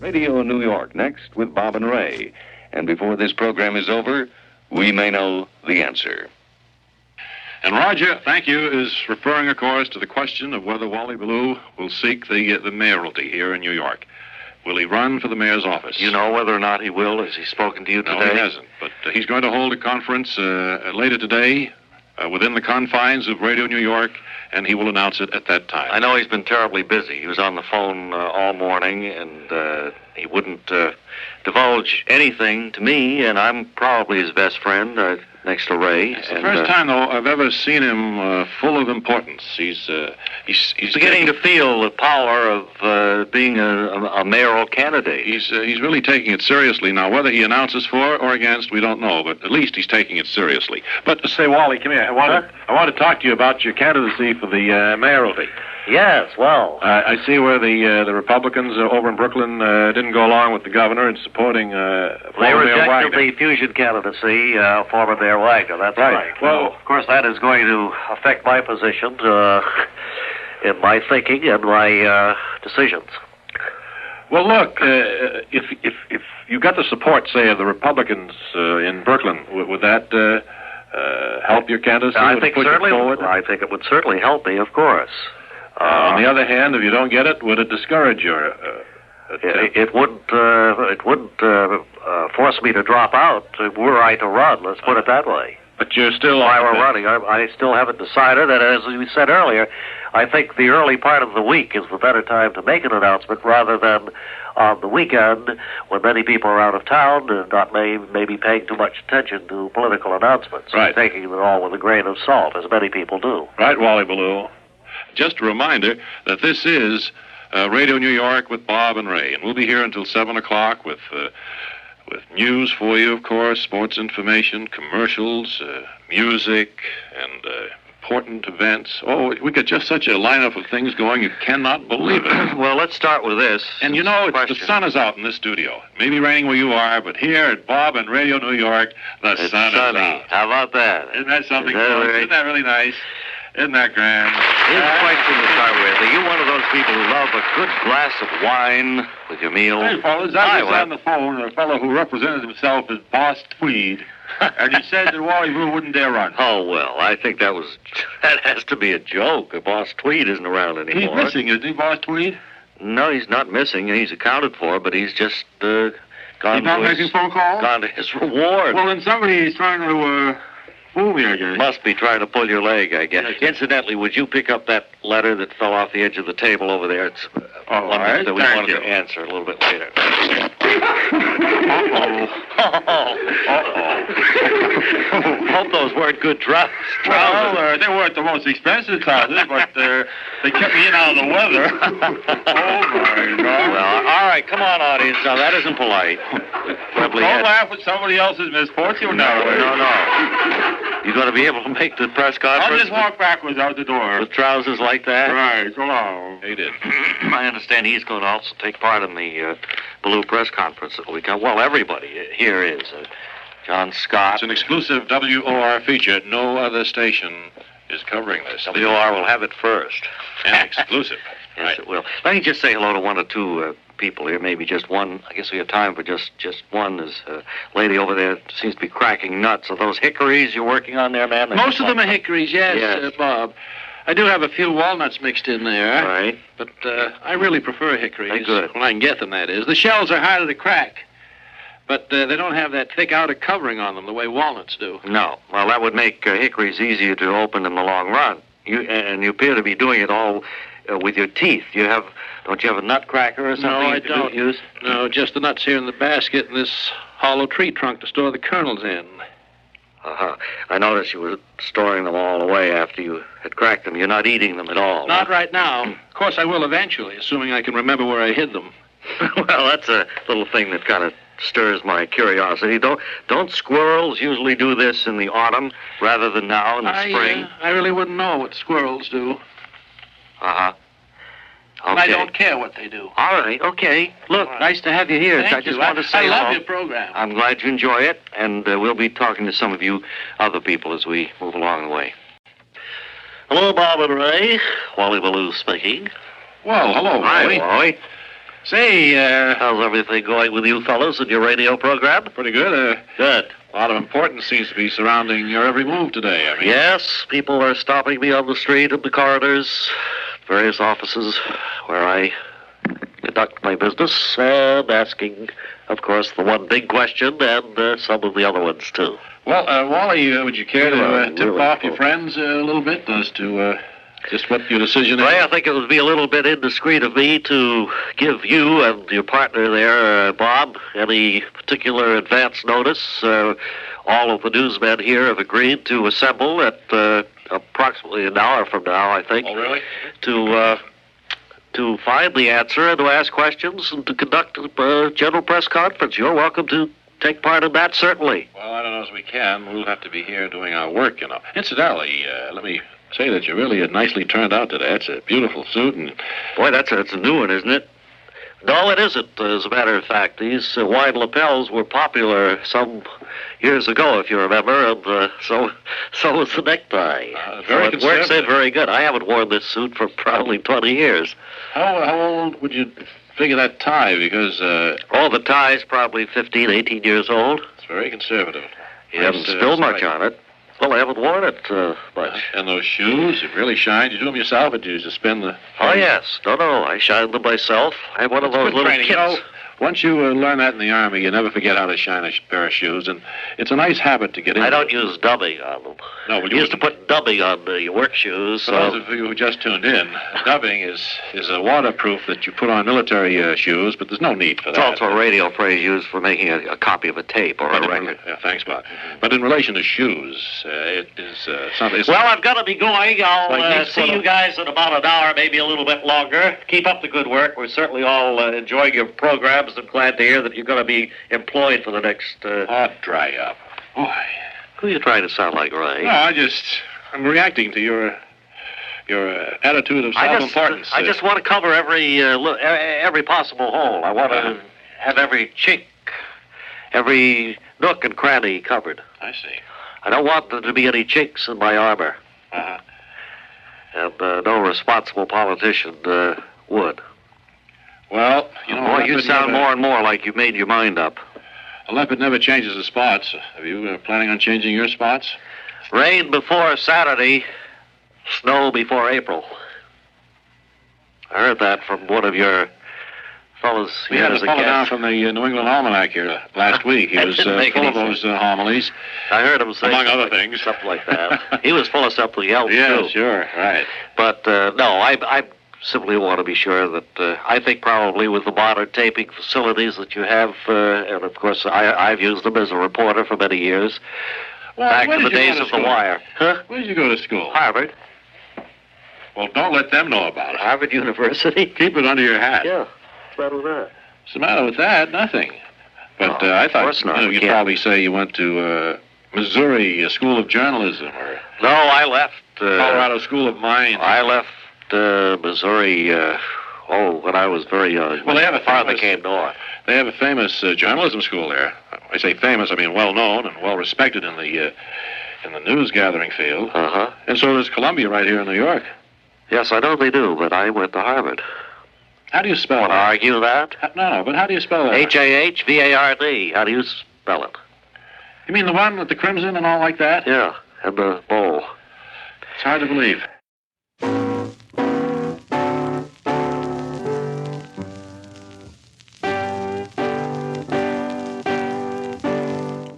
Radio New York next with Bob and Ray. And before this program is over, we may know the answer. And Roger, thank you, is referring, of course, to the question of whether Wally Ballou will seek the mayoralty here in New York. Will he run for the mayor's office? You know whether or not he will? Has he spoken to you today? No, he hasn't. But he's going to hold a conference later today within the confines of Radio New York, and he will announce it at that time. I know he's been terribly busy. He was on the phone all morning, and he wouldn't divulge anything to me, and I'm probably his best friend next to Ray. It's the first time, though, I've ever seen him full of importance. He's beginning to feel the power of being a mayoral candidate. He's really taking it seriously now. Whether he announces for or against, we don't know, but at least he's taking it seriously. But say, Wally, come here. I want to talk to you about your candidacy for the mayoralty. Yes, well, I see where the Republicans over in Brooklyn didn't go along with the governor in supporting they rejected the fusion candidacy, former Mayor Wagner. That's right. Well, of course, that is going to affect my position in my thinking and my decisions. Well, look, if you got the support, say, of the Republicans in Brooklyn, would that help your candidacy? I think certainly. I think it would certainly help me, of course. On the other hand, if you don't get it, would it discourage your? It wouldn't force me to drop out were I to run. Let's put it that way. But you're still. If I were running, I still haven't decided. And as we said earlier, I think the early part of the week is the better time to make an announcement rather than on the weekend when many people are out of town and not maybe paying too much attention to political announcements. Right. Taking it all with a grain of salt, as many people do. Right, Wally Ballou. Just a reminder that this is Radio New York with Bob and Ray, and we'll be here until 7 o'clock with news for you, of course, sports information, commercials, music, and important events. Oh, we got just such a lineup of things going, you cannot believe it. Well, let's start with this. And you know, the sun is out in this studio. It may be raining where you are, but here at Bob and Radio New York, the sun is out. How about that? Isn't that something? Isn't that really nice? Isn't that grand? Here's a question to start with. Are you one of those people who love a good glass of wine with your meal? Hey, fellas, I was on the phone with a fellow who represented himself as Boss Tweed, and he said that Wally Ballou wouldn't dare run. Oh, well, I think that has to be a joke. Boss Tweed isn't around anymore. He's missing, isn't he, Boss Tweed? No, he's not missing. He's accounted for, but he's just gone He's not making phone calls? Gone to his reward. Well, then somebody's trying to fool me, I guess. Must be trying to pull your leg, I guess. Yes. Incidentally, would you pick up that letter that fell off the edge of the table over there? It's one right. that we Thank wanted you. to answer a little bit later. Hope those weren't good trousers. Well, they weren't the most expensive trousers, but they kept me in out of the weather. Oh, my God. Well, all right, come on, audience. Now, that isn't polite. Don't laugh at somebody else's misfortune. No. You going to be able to make the press conference? I'll just walk backwards out the door. With trousers like that? Right, so long. He did. I understand he's going to also take part in the Ballou press conference that we got. Well, everybody here is. John Scott. It's an exclusive WOR feature. No other station is covering this. WOR will have it first. And exclusive. Yes, right. It will. Let me just say hello to one or two people here, maybe just one. I guess we have time for just one. There's a lady over there that seems to be cracking nuts. Are those hickories you're working on there, ma'am? Most of them are hickories, yes. Bob. I do have a few walnuts mixed in there. Right. But I really prefer hickories. They're good. When I can get them, that is. The shells are harder to crack. But they don't have that thick outer covering on them the way walnuts do. No. Well, that would make hickories easier to open in the long run. You appear to be doing it all with your teeth. Don't you have a nut cracker or something? No, I don't. Use? No, just the nuts here in the basket and this hollow tree trunk to store the kernels in. Uh-huh. I noticed you were storing them all away after you had cracked them. You're not eating them at all. Not right now. Of course, I will eventually, assuming I can remember where I hid them. Well, that's a little thing that kind of stirs my curiosity. Don't squirrels usually do this in the autumn rather than now in the spring? I really wouldn't know what squirrels do. Uh-huh. Okay. And I don't care what they do. All right, okay. Look, nice to have you here. Thank I just you. want to say I love hello. your program. I'm glad you enjoy it, and we'll be talking to some of you other people as we move along the way. Hello, Bob and Ray. Wally Ballou speaking. Well, hello, Hi, Wally. Wally. Say, How's everything going with you fellows in your radio program? pretty good. Good. A lot of importance seems to be surrounding your every move today. I mean, Yes, people are stopping me on the street and the corridors, various offices where I conduct my business, and asking, of course, the one big question and some of the other ones, too. Well, Wally, would you care to Really, tip really off cool. your friends a little bit as to just what your decision is? Ray, I think it would be a little bit indiscreet of me to give you and your partner there, Bob, any particular advance notice. All of the newsmen here have agreed to assemble at approximately an hour from now, I think, Oh, really? to find the answer and to ask questions and to conduct a general press conference. You're welcome to take part in that, certainly. Well, I don't know as we can. We'll have to be here doing our work, you know. Incidentally, let me say that you're really nicely turned out today. It's a beautiful suit, and Boy, that's a new one, isn't it? No, it isn't, as a matter of fact. These wide lapels were popular some years ago, if you remember, and so was the necktie. Very so it works in conservative. very good. I haven't worn this suit for probably 20 years. how old would you figure that tie? Because Oh, the tie's probably 15, 18 years old. it's very conservative. You haven't spilled much on it. Well, I haven't worn it much. And those shoes, it really shine. You do them yourself, or do you just spend the... Oh, yes. No, I shine them myself. I have one of It's those good little training. kits. You know, once you learn that in the Army, you never forget how to shine a pair of shoes, and it's a nice habit to get into. I don't use dubbing on them. No, well, You used to put dubbing on your work shoes. For those of you who just tuned in, dubbing is a waterproof that you put on military shoes, but there's no need for It's that. also a radio phrase used for making a copy of a tape or a record. Yeah, thanks, Bob. But in relation to shoes, it is something... Well, I've got to be going. I'll Like next see photo. you guys in about an hour, maybe a little bit longer. Keep up the good work. We're certainly all enjoying your programs and glad to hear that you're going to be employed for the next... dry up. Boy. Who are you trying to sound like, Ray? No, I'm reacting to your attitude of self-importance. I just want to cover every possible hole. I want to have every chink, every nook and cranny covered. I see. I don't want there to be any chinks in my armor. Uh-huh. And no responsible politician would. Well, you know... Boy, you sound more and more like you made your mind up. A leopard never changes the spots. Are you planning on changing your spots? Rain before Saturday, snow before April. I heard that from one of your fellows We here had a as a fellow down guest. from the New England Almanac here last week. He That was didn't make full of any those homilies. I heard him say Among other something- things. something like that. He was full of something else, Yeah, too. sure, right. But, no, I simply want to be sure that I think probably with the modern taping facilities that you have, and of course I've used them as a reporter for many years, Well, back where to the did you go days to of the school? wire. Huh? Where did you go to school? Harvard. Well, don't let them know about it. Harvard University. Keep it under your hat. Yeah. What's the matter with that? What's the matter with that? Nothing. But No, I of thought course not. We you'd can't. probably say you went to Missouri School of Journalism or No, I left. Colorado School of Mines. I left Missouri. When I was very young. Well, they have a father famous- came north. They have a famous journalism school there. I say famous, I mean well-known and well-respected in the news-gathering field. Uh-huh. And so does Columbia right here in New York. Yes, I know they do, but I went to Harvard. How do you spell Want to that? argue that? No, but how do you spell that? H-A-H-V-A-R-D. How do you spell it? You mean the one with the crimson and all like that? Yeah, and the bowl. It's hard to believe.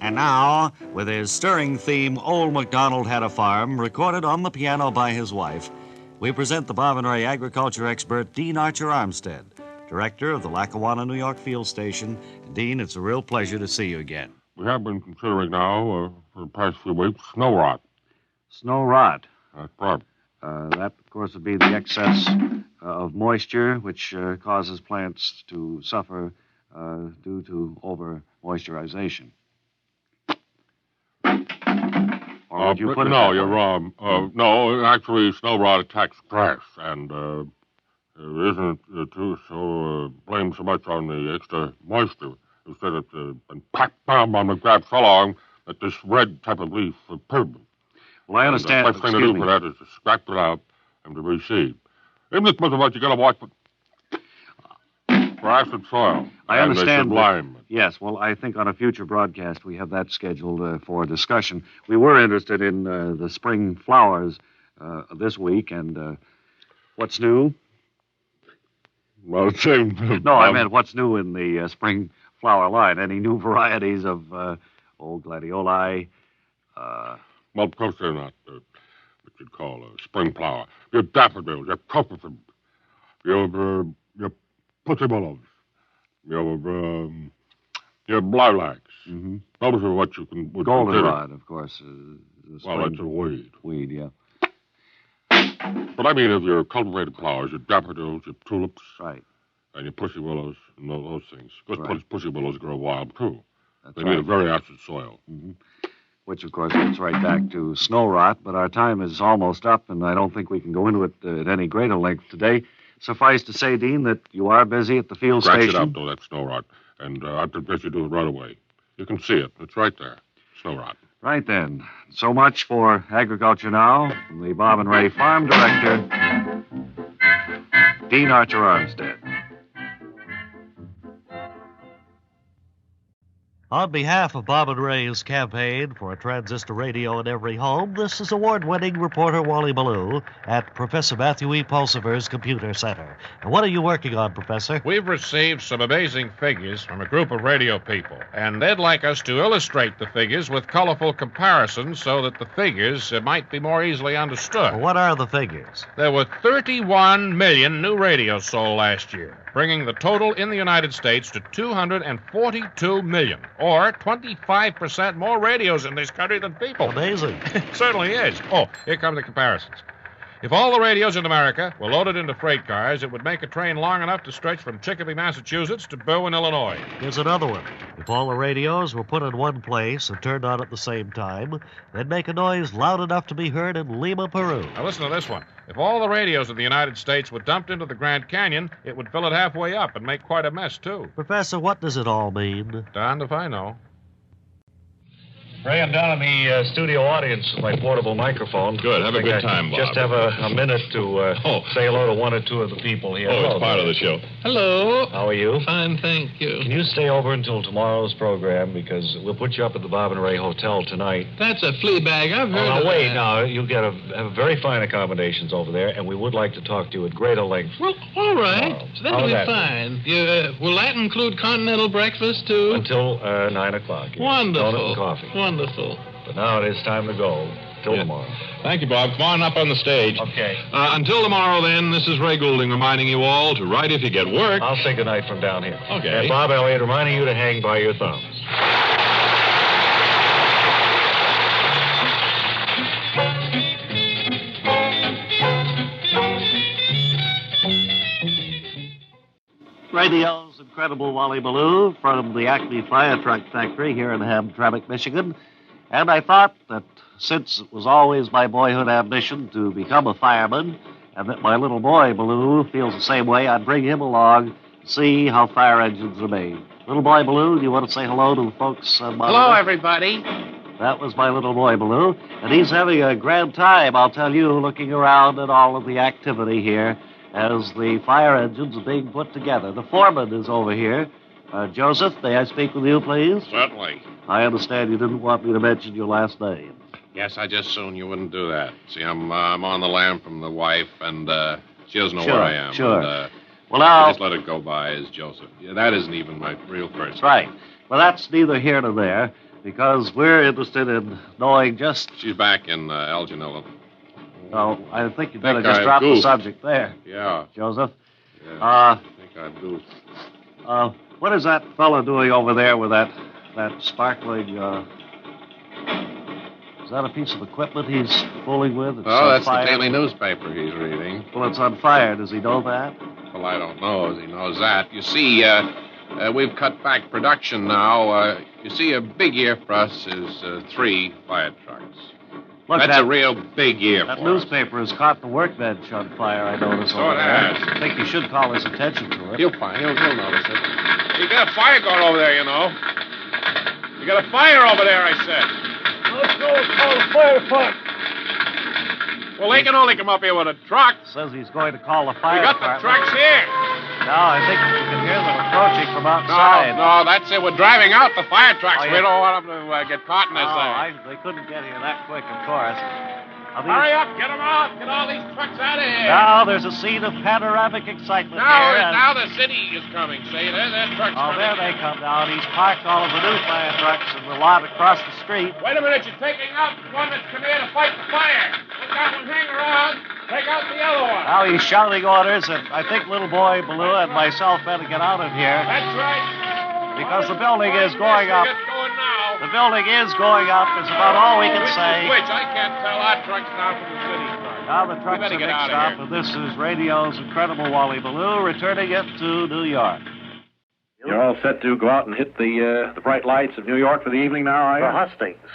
And now, with his stirring theme, Old MacDonald Had a Farm, recorded on the piano by his wife, we present the Bob and Ray agriculture expert, Dean Archer Armstead, director of the Lackawanna, New York field station. Dean, it's a real pleasure to see you again. We have been considering now, for the past few weeks, snow rot. Snow rot. That's right. That, of course, would be the excess of moisture, which causes plants to suffer due to over-moisturization. Or would you put it no, that way? you're wrong. No, actually, snow rot attacks grass, and it isn't blamed so much on the extra moisture. Instead, it's been packed down on the grass so long that this red type of leaf appeared. Well, I understand. The best thing to do for that is to scrap it out and to reseed. Isn't this much of what you got to watch for? for acid soil. I understand. Lime. Yes, well, I think on a future broadcast we have that scheduled for discussion. We were interested in the spring flowers this week, and what's new? Well, same. No, I meant what's new in the spring flower line. Any new varieties of gladioli? Well, of course they're not what you'd call a spring flower. Your daffodils, your crocus, your pussy willows, your lilacs. Mm-hmm. Those are what you can... Goldenrod, of course. Well, that's a weed. Weed, yeah. But I mean, of your cultivated flowers, your daffodils, your tulips. Right. And your pussy willows and those things. Because Right. pussy willows grow wild, too. That's They right. need a very acid soil. Mm-hmm. Which, of course, gets right back to snow rot, but our time is almost up, and I don't think we can go into it at any greater length today. Suffice to say, Dean, that you are busy at the field Scratch station. it up, though, that snow rot. And I suggest you do it right away. You can see it. It's right there. Snow rot. Right then. So much for Agriculture Now from the Bob and Ray Farm Director, Dean Archer Armstead. On behalf of Bob and Ray's campaign for a transistor radio in every home, this is award-winning reporter Wally Ballou at Professor Matthew E. Pulsiver's Computer Center. And what are you working on, Professor? We've received some amazing figures from a group of radio people, and they'd like us to illustrate the figures with colorful comparisons so that the figures might be more easily understood. What are the figures? There were 31 million new radios sold last year, bringing the total in the United States to 242 million, or 25% more radios in this country than people. Amazing. It certainly is. Oh, here come the comparisons. If all the radios in America were loaded into freight cars, it would make a train long enough to stretch from Chicopee, Massachusetts to Boone, Illinois. Here's another one. If all the radios were put in one place and turned on at the same time, they'd make a noise loud enough to be heard in Lima, Peru. Now listen to this one. If all the radios in the United States were dumped into the Grand Canyon, it would fill it halfway up and make quite a mess, too. Professor, what does it all mean? Darned if I know. Ray, I'm down in the studio audience with my portable microphone. Good. Have a good time, Bob. Just have a minute to say hello to one or two of the people here. Oh, it's part of the show. Hello. How are you? Fine, thank you. Can you stay over until tomorrow's program? Because we'll put you up at the Bob and Ray Hotel tonight. That's a flea bag. I've heard of wait. that. Now, you'll have very fine accommodations over there, and we would like to talk to you at greater length. Well, all right. Tomorrow. That'll How's be that? fine. Will that include continental breakfast, too? Until 9 o'clock. Yeah. Wonderful. Donut and coffee. Wonderful. But now it is time to go. Till tomorrow. Thank you, Bob. Come on up on the stage. Okay. Until tomorrow, then, this is Ray Goulding reminding you all to write if you get work. I'll say goodnight from down here. Okay. And Bob Elliott reminding you to hang by your thumbs. Radio's incredible Wally Ballou from the Acme Fire Truck Factory here in Hamtramck, Michigan. And I thought that since it was always my boyhood ambition to become a fireman, and that my little boy, Ballou, feels the same way, I'd bring him along to see how fire engines are made. Little boy Ballou, do you want to say hello to the folks? Hello, everybody. That was my little boy, Ballou. And he's having a grand time, I'll tell you, looking around at all of the activity here as the fire engines are being put together. The foreman is over here. Joseph, may I speak with you, please? Certainly. I understand you didn't want me to mention your last name. Yes, I just soon you wouldn't do that. See, I'm on the lam from the wife, and she doesn't know Sure, where I am. sure. And, Well, now... I just let it go by as Joseph. Yeah, that isn't even my real first That's right. Well, that's neither here nor there, because we're interested in knowing just... She's back in Elgin, Illinois. Oh, I think you'd better Think just I drop the goofed. subject there, Yeah. Joseph. Yeah. I think I do. What is that fellow doing over there with that sparkling, is that a piece of equipment he's fooling with? It's Oh, on that's fire? the daily newspaper he's reading. Well, it's on fire. Does he know that? Well, I don't know as he knows that. You see, we've cut back production now. You see, a big year for us is 3 fire trucks. Look, That's that, a real big year that for us. newspaper has caught the workbench on fire, I notice. So over it there. has. I think you should call his attention to it. He'll notice it. You got a fire going over there, you know. You got a fire over there, I said. Let's go and call the fire department. Well, they can only come up here with a truck. Says he's going to call the We fire got the department. trucks here. Now, I think you can hear them approaching from outside. No, that's it. We're driving out the fire trucks. Oh, We yeah. don't want them to get caught in this They couldn't get here that quick, of course. Hurry up, get them out. Get all these trucks out of here. Now there's a scene of panoramic excitement Now, here. and- now the city is coming. See, their trucks Oh, coming. there they come down. He's parked all of the new fire trucks in the lot across the street. Wait a minute, you're taking out the one that's come here to fight the fire. Let that one hang around. Take out the other one. Now he's shouting orders, and I think little boy Ballou and myself better get out of here. That's right. Because the building is going up. Get going now. The building is going up. It's about all we can Which say. is which? I can't tell our trucks now from the city trucks. Now the trucks better are get out mixed of up, here. and this is radio's incredible Wally Ballou returning it to New York. You're all set to go out and hit the bright lights of New York for the evening now, are you? The hustings.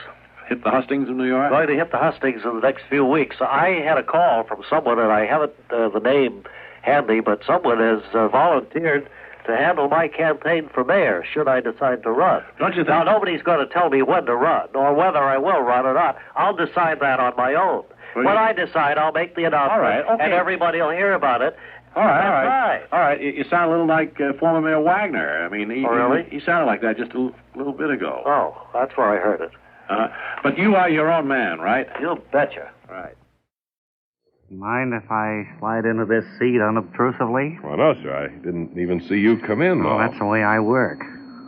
Hit the hustings of New York? Going to hit the hustings in the next few weeks. I had a call from someone, and I haven't the name handy, but someone has volunteered to handle my campaign for mayor, should I decide to run. Don't you think? Now, nobody's going to tell me when to run, or whether I will run or not. I'll decide that on my own. Well, When I decide, I'll make the announcement, All right, okay. and everybody will hear about it. All right, That's all right. right. All right, you sound a little like former Mayor Wagner. I mean, Oh, really? he sounded like that just a little bit ago. Oh, that's where I heard it. But you are your own man, right? You betcha. Right. Mind if I slide into this seat unobtrusively? Well, no, sir. I didn't even see you come in, though. Well, that's the way I work.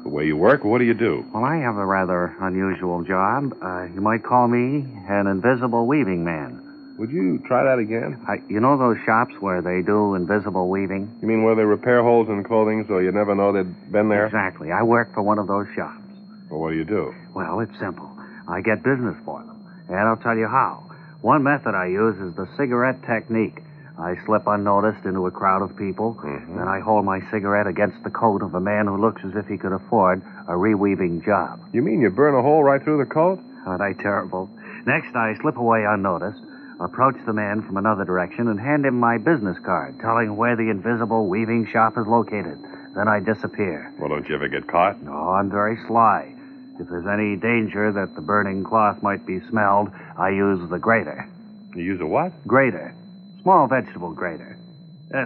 The way you work? What do you do? Well, I have a rather unusual job. You might call me an invisible weaving man. Would you try that again? You know those shops where they do invisible weaving? You mean where they repair holes in clothing so you never know they'd been there? Exactly. I work for one of those shops. Well, what do you do? Well, it's simple. I get business for them. And I'll tell you how. One method I use is the cigarette technique. I slip unnoticed into a crowd of people, then I hold my cigarette against the coat of a man who looks as if he could afford a reweaving job. You mean you burn a hole right through the coat? Aren't I terrible? Next, I slip away unnoticed, approach the man from another direction, and hand him my business card, telling where the invisible weaving shop is located. Then I disappear. Well, don't you ever get caught? No, I'm very sly. If there's any danger that the burning cloth might be smelled, I use the grater. You use a what? Grater. Small vegetable grater.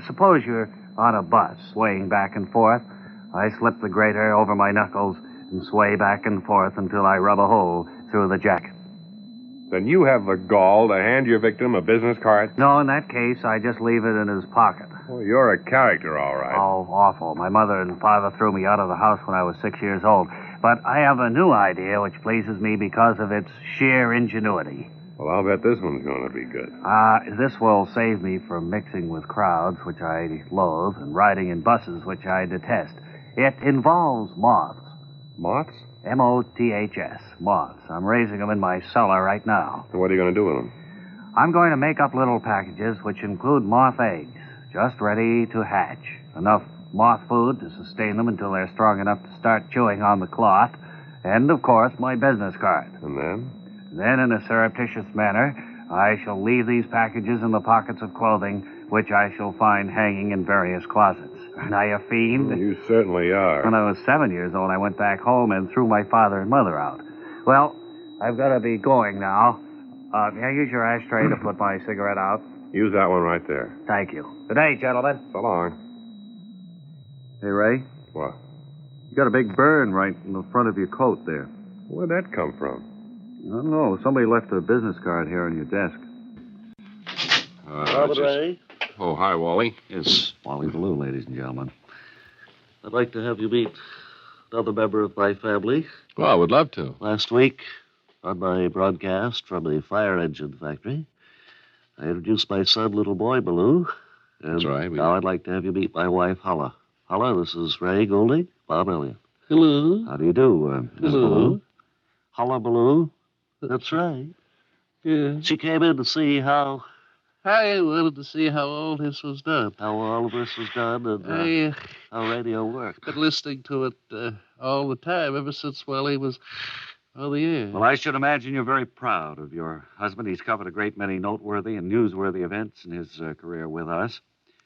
Suppose you're on a bus, swaying back and forth. I slip the grater over my knuckles and sway back and forth until I rub a hole through the jacket. Then you have the gall to hand your victim a business card? No, in that case, I just leave it in his pocket. Well, you're a character, all right. Oh, awful. My mother and father threw me out of the house when I was 6 years old. But I have a new idea which pleases me because of its sheer ingenuity. Well, I'll bet this one's going to be good. This will save me from mixing with crowds, which I loathe, and riding in buses, which I detest. It involves moths. Moths? M-O-T-H-S. Moths. I'm raising them in my cellar right now. So what are you going to do with them? I'm going to make up little packages which include moth eggs, just ready to hatch. Enough moth food to sustain them until they're strong enough to start chewing on the cloth. And, of course, my business card. And then? Then, in a surreptitious manner, I shall leave these packages in the pockets of clothing, which I shall find hanging in various closets. Aren't I a fiend? You certainly are. When I was 7 years old, I went back home and threw my father and mother out. Well, I've got to be going now. May I use your ashtray to put my cigarette out? Use that one right there. Thank you. Good day, gentlemen. So long. Hey, Ray, What? you got a big burn right in the front of your coat there. Where'd that come from? I don't know. Somebody left a business card here on your desk. Ray? Oh, hi, Wally. Yes, Wally Ballou, ladies and gentlemen. I'd like to have you meet another member of my family. Well, I would love to. Last week, on my broadcast from the fire engine factory, I introduced my son, little boy Ballou. And That's right. Now I'd like to have you meet my wife, Holla. Holla, this is Ray Goulding, Bob Elliott. Hello. How do you do, Miss Hello. Ballou? Holla, Ballou. That's right. Yeah. She came in to see how I wanted to see how all this was done. all of this was done and I how radio worked. been listening to it all the time, ever since Wally was on the air. Well, I should imagine you're very proud of your husband. He's covered a great many noteworthy and newsworthy events in his career with us.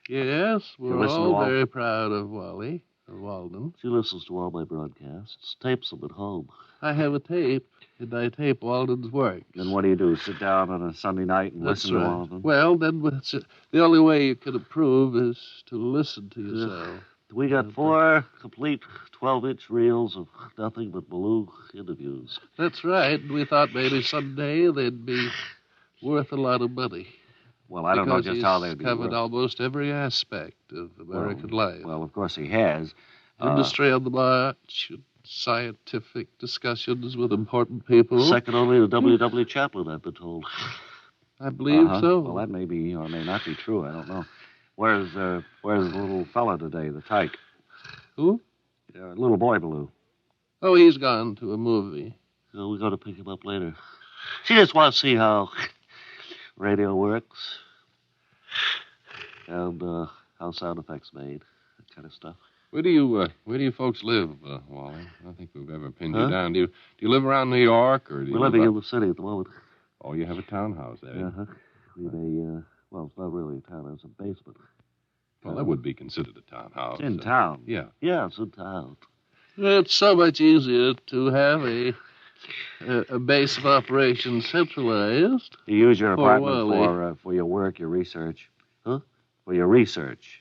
Yes, You we're listen to all all- very proud of Wally. Walden. She listens to all my broadcasts, tapes them at home. I have a tape, and I tape Walden's work. Then what do? Sit down on a Sunday night and That's listen right. to all of them? Well, then the only way you can improve is to listen to yourself. We got 4 complete 12-inch reels of nothing but Ballou interviews. That's right. We thought maybe someday they'd be worth a lot of money. Well, I don't know just how they'd be covered worth. almost every aspect of American life. Well, of course he has. Industry on the march, scientific discussions with important people. Second only to W.W. Chaplin, I've been told. I believe so. Well, that may be or may not be true. I don't know. Where's the little fella today, the tyke? Who? Little boy Ballou. Oh, he's gone to a movie. So we got to pick him up later. She just wants to see how radio works and how sound effects made, that kind of stuff. Where do you folks live, Wally? I don't think we've ever pinned you down. Do you live around New York, or do you We're living in the city at the moment. Oh, you have a townhouse there. Uh-huh. We have a, well, it's not really a townhouse, it's a basement. Well, that would be considered a townhouse. It's in town. Yeah. Yeah, it's in town. It's so much easier to have a base of operations centralized. You use your apartment Wally. for your work, your research. Huh? For your research.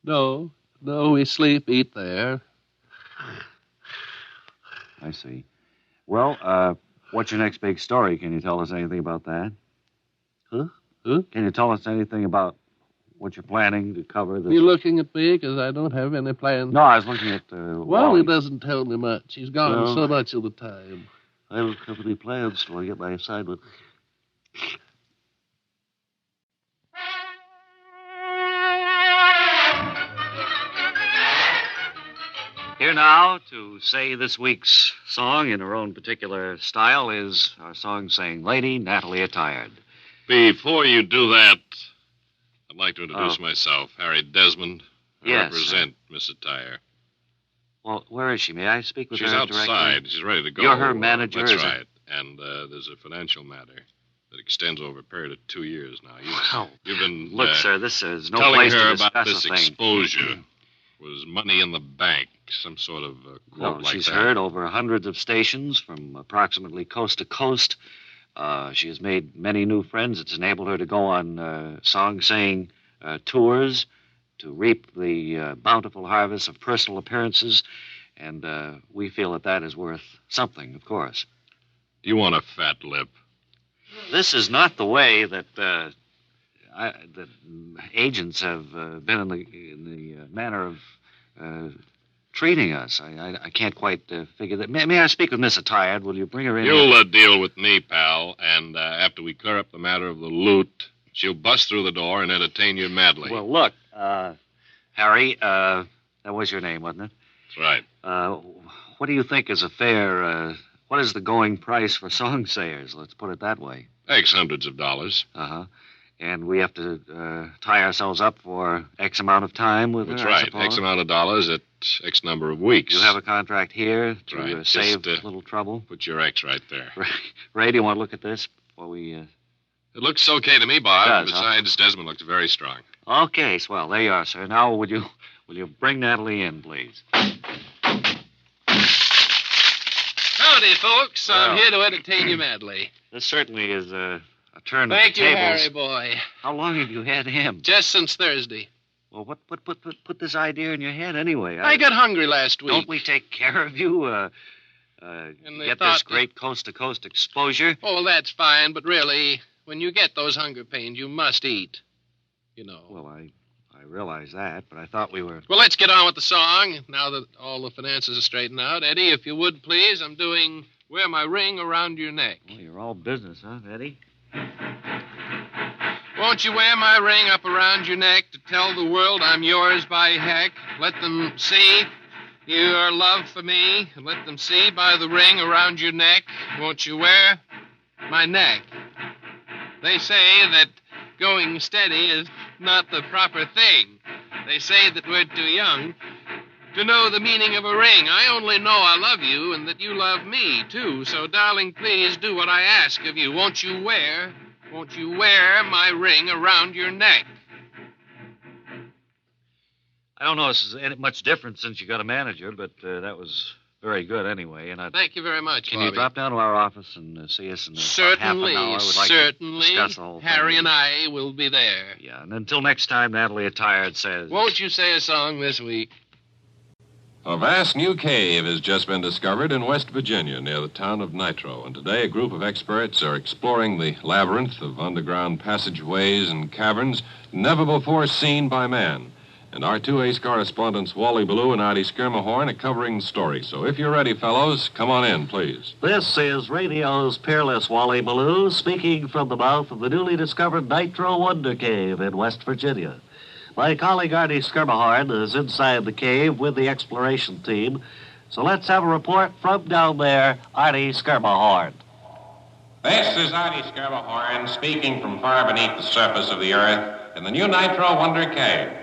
No, we sleep, eat there. I see. Well, what's your next big story? Can you tell us anything about that? Huh? Can you tell us anything about what you're planning to cover this? You looking at me because I don't have any plans? No, I was looking at Wally doesn't tell me much. He's gone so much of the time. I don't have any plans till I get my assignment. Here now, to say this week's song in her own particular style, is our song saying Lady Natalie Attired. Before you do that, I'd like to introduce myself, Harry Desmond. I Yes, represent Miss Attire. Well, where is she? May I speak with She's her outside. directly? She's ready to go. You're her manager? That's is it? right. And there's a financial matter that extends over a period of 2 years now. You've been Look, sir, this is no telling place her to about discuss this a thing. exposure. Was money in the bank, some sort of quote No, like she's that. heard over hundreds of stations from approximately coast to coast. She has made many new friends. It's enabled her to go on song-saying tours, to reap the bountiful harvest of personal appearances, and we feel that is worth something, of course. Do you want a fat lip? This is not the way that agents have been in the manner of treating us. I can't quite figure that. May I speak with Miss Attired? Will you bring her in? You'll deal with me, pal, and after we clear up the matter of the loot, she'll bust through the door and entertain you madly. Well, look, Harry, that was your name, wasn't it? That's right. What do you think is a fair, what is the going price for song sayers? Let's put it that way. X hundreds of dollars. Uh-huh. And we have to tie ourselves up for X amount of time with That's her, I right. suppose? X amount of dollars at X number of weeks. You have a contract here to right. save Just, a little trouble? Put your X right there. Ray, do you want to look at this before we... It looks okay to me, Bob. It does, Besides, Desmond looks very strong. Okay, swell. There you are, sir. Now, will you bring Natalie in, please? Howdy, folks. Well, I'm here to entertain you madly. This certainly is a turn Thank of the you, tables. Harry boy. How long have you had him? Just since Thursday. Well, what put this idea in your head anyway? I got hungry last week. Don't we take care of you? And they get thought this great coast-to-coast exposure? Oh, that's fine, but really, when you get those hunger pains, you must eat. You know. Well, I realize that, but I thought we were... Well, let's get on with the song, now that all the finances are straightened out. Eddie, if you would, please, I'm doing Wear My Ring Around Your Neck. Well, you're all business, huh, Eddie? Won't you wear my ring up around your neck to tell the world I'm yours by heck? Let them see your love for me, and let them see by the ring around your neck. Won't you wear my neck? They say that going steady is not the proper thing. They say that we're too young to know the meaning of a ring. I only know I love you and that you love me, too. So, darling, please do what I ask of you. Won't you wear my ring around your neck? I don't know if it's any much different since you got a manager, but that was very good anyway. And Thank you very much, Can Bobby. you drop down to our office and see us in about half an hour? We'd like Certainly. to discuss the whole thing. Harry and I will be there. Yeah, and until next time, Natalie Attired says... Won't you say a song this week? A vast new cave has just been discovered in West Virginia near the town of Nitro. And today, a group of experts are exploring the labyrinth of underground passageways and caverns never before seen by man. And our two ace correspondents, Wally Ballou and Artie Skirmahorn, are covering the story. So if you're ready, fellows, come on in, please. This is radio's peerless Wally Ballou speaking from the mouth of the newly discovered Nitro Wonder Cave in West Virginia. My colleague Artie Skirmahorn is inside the cave with the exploration team. So let's have a report from down there, Artie Skirmahorn. This is Artie Skirmahorn speaking from far beneath the surface of the earth in the new Nitro Wonder Cave.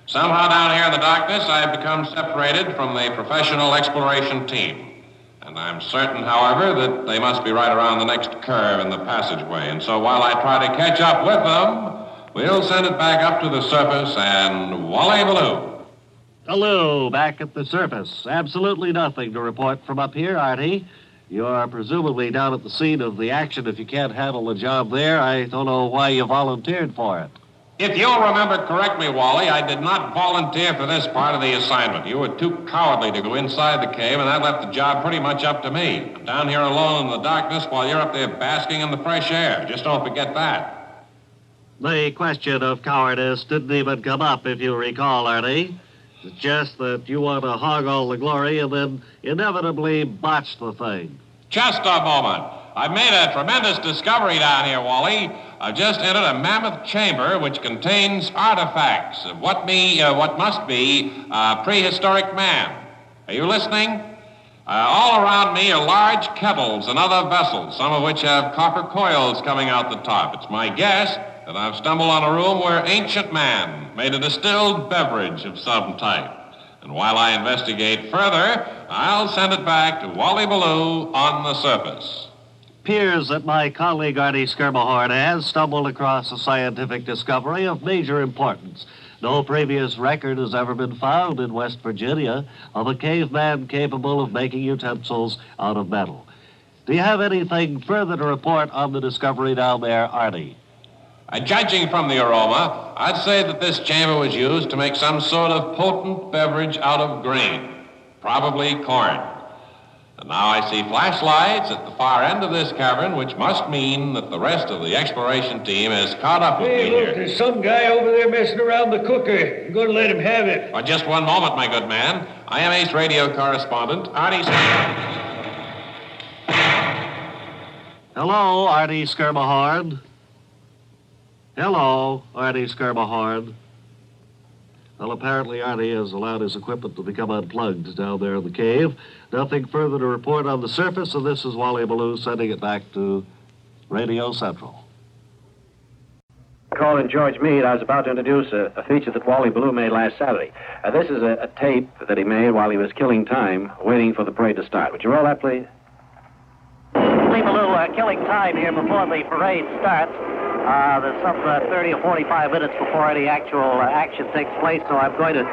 Somehow down here in the darkness, I've become separated from the professional exploration team. And I'm certain, however, that they must be right around the next curve in the passageway. And so while I try to catch up with them, we'll send it back up to the surface and Wally Ballou. Hello, back at the surface. Absolutely nothing to report from up here, Artie. You're presumably down at the scene of the action. If you can't handle the job there, I don't know why you volunteered for it. If you'll remember correctly, Wally, I did not volunteer for this part of the assignment. You were too cowardly to go inside the cave, and that left the job pretty much up to me. I'm down here alone in the darkness while you're up there basking in the fresh air. Just don't forget that. The question of cowardice didn't even come up, if you recall, Artie. It's just that you want to hog all the glory and then inevitably botch the thing. Just a moment. I've made a tremendous discovery down here, Wally. I've just entered a mammoth chamber which contains artifacts of what must be prehistoric man. Are you listening? All around me are large kettles and other vessels, some of which have copper coils coming out the top. It's my guess that I've stumbled on a room where ancient man made a distilled beverage of some type. And while I investigate further, I'll send it back to Wally Ballou on the surface. Appears that my colleague Artie Skirmahorn has stumbled across a scientific discovery of major importance. No previous record has ever been found in West Virginia of a caveman capable of making utensils out of metal. Do you have anything further to report on the discovery down there, Artie? Judging from the aroma, I'd say that this chamber was used to make some sort of potent beverage out of grain, probably corn. And now I see flashlights at the far end of this cavern, which must mean that the rest of the exploration team has caught up with me here. Look, there's some guy over there messing around the cooker. You're going to let him have it. Just one moment, my good man. I am ace radio correspondent, Artie Hello, Artie Skirmahorn. Hello, Artie Skirmahorn. Well, apparently Artie has allowed his equipment to become unplugged down there in the cave. Nothing further to report on the surface, and this is Wally Ballou sending it back to Radio Central. Calling George Meade, I was about to introduce a feature that Wally Ballou made last Saturday. This is a tape that he made while he was killing time, waiting for the parade to start. Would you roll that, please? Wally Ballou killing time here before the parade starts. There's some 30 or 45 minutes before any actual action takes place, so I'm going to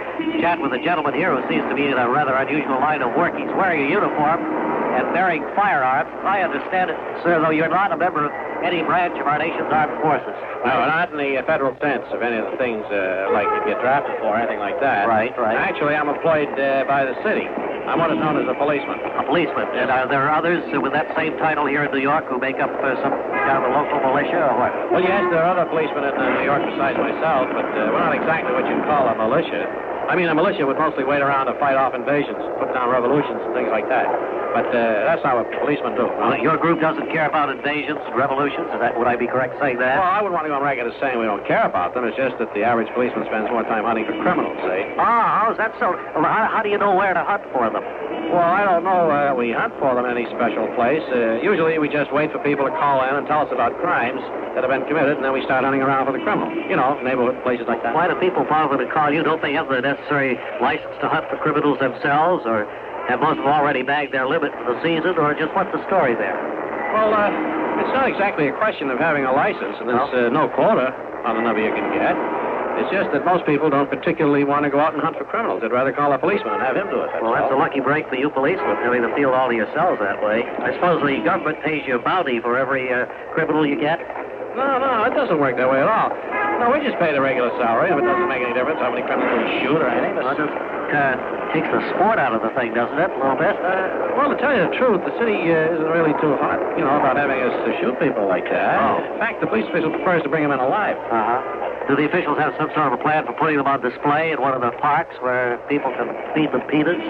chat with a gentleman here who seems to be in a rather unusual line of work. He's wearing a uniform and bearing firearms. I understand it, sir, though you're not a member of any branch of our nation's armed forces. No, not in the federal sense of any of the things like you get drafted for, anything like that. Right. Actually, I'm employed by the city. I'm what is known as a policeman. A policeman. And are there others with that same title here in New York who make up some kind of a local militia or what? Well, yes, there are other policemen in New York besides myself, but we're not exactly what you'd call a militia. I mean, a militia would mostly wait around to fight off invasions, put down revolutions and things like that. But that's not what policemen do. Well, your group doesn't care about invasions and revolutions? Would I be correct saying that? Well, I wouldn't want to go on record as saying we don't care about them. It's just that the average policeman spends more time hunting for criminals, see? How's that so? Well, how do you know where to hunt for them? Well, I don't know we hunt for them in any special place. Usually we just wait for people to call in and tell us about crimes that have been committed, and then we start hunting around for the criminal. You know, neighborhood places like that. Why do people bother to call you? Don't they have the necessary license to hunt for criminals themselves, or have most of them already bagged their limit for the season, or just what's the story there? Well, it's not exactly a question of having a license, and there's no quota on the number you can get. It's just that most people don't particularly want to go out and hunt for criminals. They'd rather call a policeman and have him do it. Well, that's a lucky break for you policemen, having to field all of yourselves that way. I suppose the government pays you a bounty for every criminal you get? No, it doesn't work that way at all. No, we just pay the regular salary. If it doesn't make any difference how many criminals we shoot or anything. Well, it just takes the sport out of the thing, doesn't it, a little bit? Well, to tell you the truth, the city isn't really too hot, about having us to shoot people like that. Oh. In fact, the police official prefers to bring them in alive. Do the officials have some sort of a plan for putting them on display in one of the parks where people can feed them peanuts?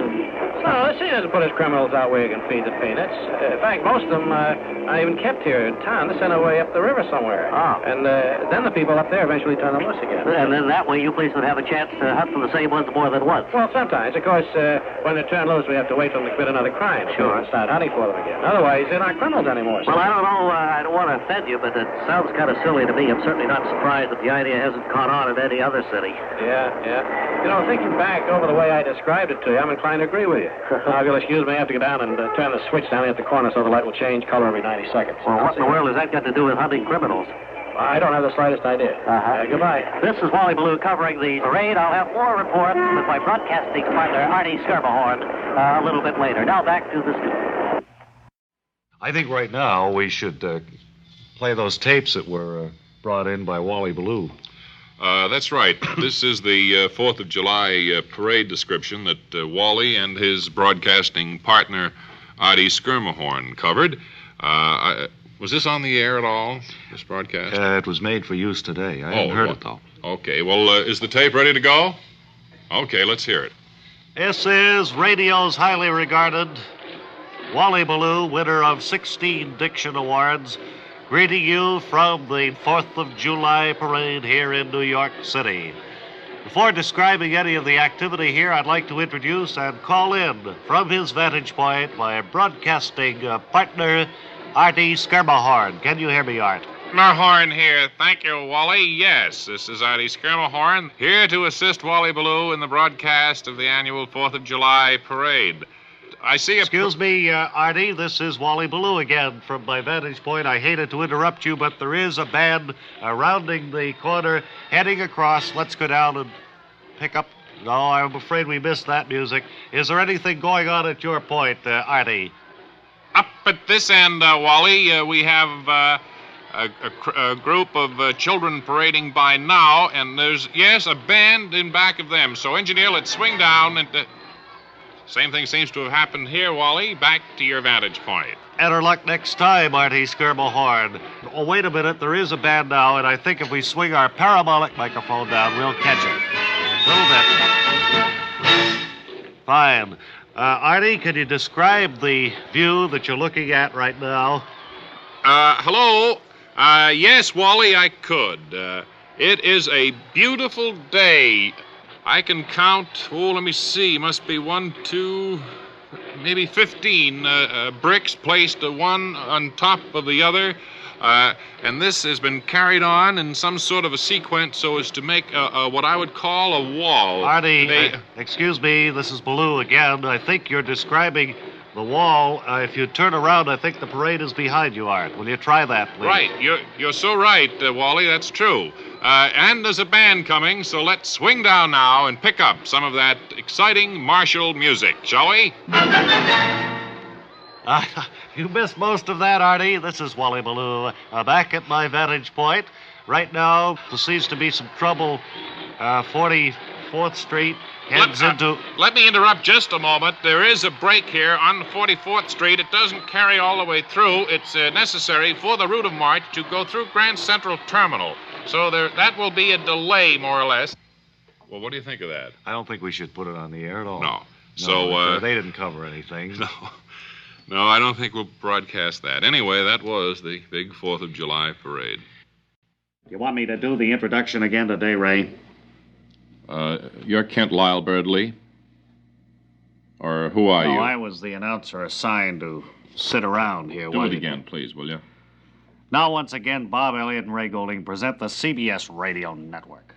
No, the city doesn't put its criminals out where you can feed the peanuts. In fact, most of them aren't even kept here in town. They're sent away up the river somewhere. Oh. And then the people up there eventually turn them loose again. And then that way you police would have a chance to hunt for the same ones more than once. Well, sometimes. Of course, when they're turned loose, we have to wait for them to commit another crime. Sure. And start hunting for them again. Otherwise, they're not criminals anymore. Well, I don't know. I don't want to offend you, but it sounds kind of silly to me. I'm certainly not surprised that the idea hasn't caught on in any other city. Yeah. Thinking back over the way I described it to you, I'm inclined to agree with you. Now, if you'll excuse me, I have to go down and turn the switch down at the corner so the light will change color every 90 seconds. Well, what in the world has that got to do with hunting criminals? I don't have the slightest idea. Goodbye. This is Wally Ballou covering the parade. I'll have more reports with my broadcasting partner, Artie Skermahorn, a little bit later. Now back to the studio. I think right now we should play those tapes that were brought in by Wally Ballou. That's right. This is the 4th of July parade description that Wally and his broadcasting partner, Artie Skermahorn, covered. Was this on the air at all, this broadcast? It was made for use today. I haven't heard it, though. Okay. Well, is the tape ready to go? Okay, let's hear it. This is radio's highly regarded Wally Ballou, winner of 16 Diction Awards, greeting you from the 4th of July parade here in New York City. Before describing any of the activity here, I'd like to introduce and call in from his vantage point my broadcasting partner, Artie Skermahorn. Can you hear me, Art? Skermahorn here. Thank you, Wally. Yes, this is Artie Skermahorn, here to assist Wally Ballou in the broadcast of the annual 4th of July parade. I see a... Excuse me, Artie, this is Wally Ballou again from my vantage point. I hated to interrupt you, but there is a band rounding the corner, heading across. Let's go down and pick up... No, I'm afraid we missed that music. Is there anything going on at your point, Artie? Up at this end, Wally, we have a group of children parading by now, and there's, yes, a band in back of them. So, engineer, let's swing down and... Same thing seems to have happened here, Wally. Back to your vantage point. Better luck next time, Artie Skermahorn. Oh, wait a minute. There is a band now, and I think if we swing our parabolic microphone down, we'll catch it. A little bit. Fine. Artie, can you describe the view that you're looking at right now? Hello? Yes, Wally, I could. It is a beautiful day. I can count, let me see, must be 1, 2, maybe 15 bricks placed one on top of the other. And this has been carried on in some sort of a sequence so as to make what I would call a wall. Artie, excuse me, this is Ballou again. I think you're describing the wall. If you turn around, I think the parade is behind you, Art. Will you try that, please? Right. You're so right, Wally. That's true. And there's a band coming, so let's swing down now and pick up some of that exciting martial music, shall we? You missed most of that, Artie. This is Wally Ballou, back at my vantage point. Right now, there seems to be some trouble. 44th Street heads into... Let me interrupt just a moment. There is a break here on 44th Street. It doesn't carry all the way through. It's necessary for the route of march to go through Grand Central Terminal. So that will be a delay, more or less. Well, what do you think of that? I don't think we should put it on the air at all. No. So, they didn't cover anything. No, I don't think we'll broadcast that. Anyway, that was the big 4th of July parade. You want me to do the introduction again today, Ray? You're Kent Lyle Birdley? Or who are you? I was the announcer assigned to sit around here. Do it again, please, will you? Now, once again, Bob Elliott and Ray Goulding present the CBS Radio Network.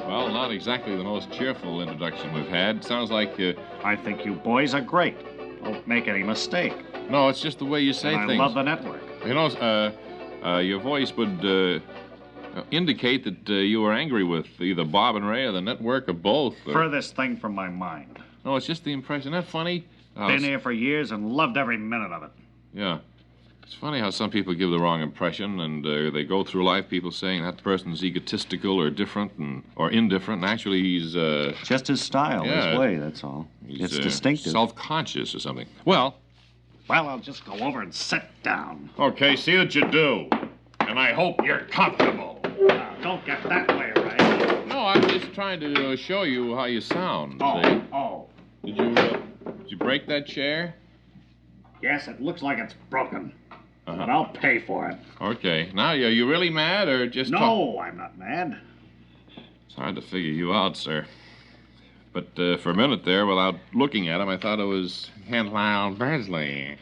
Well, not exactly the most cheerful introduction we've had. Sounds like... I think you boys are great. Don't make any mistake. No, it's just the way you say And things. I love the network. You know, your voice would indicate that you were angry with either Bob and Ray or the network or both. Furthest thing from my mind. No, it's just the impression. Isn't that funny? Been here for years and loved every minute of it. Yeah. It's funny how some people give the wrong impression, and they go through life, people saying that person's egotistical or different or indifferent, and actually he's... just his style, yeah, his way, that's all. It's distinctive. Self-conscious or something. Well, I'll just go over and sit down. Okay, see that you do. And I hope you're comfortable. Don't get that way, Ray. No, I'm just trying to show you how you sound. See? Did you break that chair? Yes, it looks like it's broken. But I'll pay for it. Okay. Now, are you really mad or just... No, I'm not mad. It's hard to figure you out, sir. But for a minute there, without looking at him, I thought it was Kent Lyle Beardsley.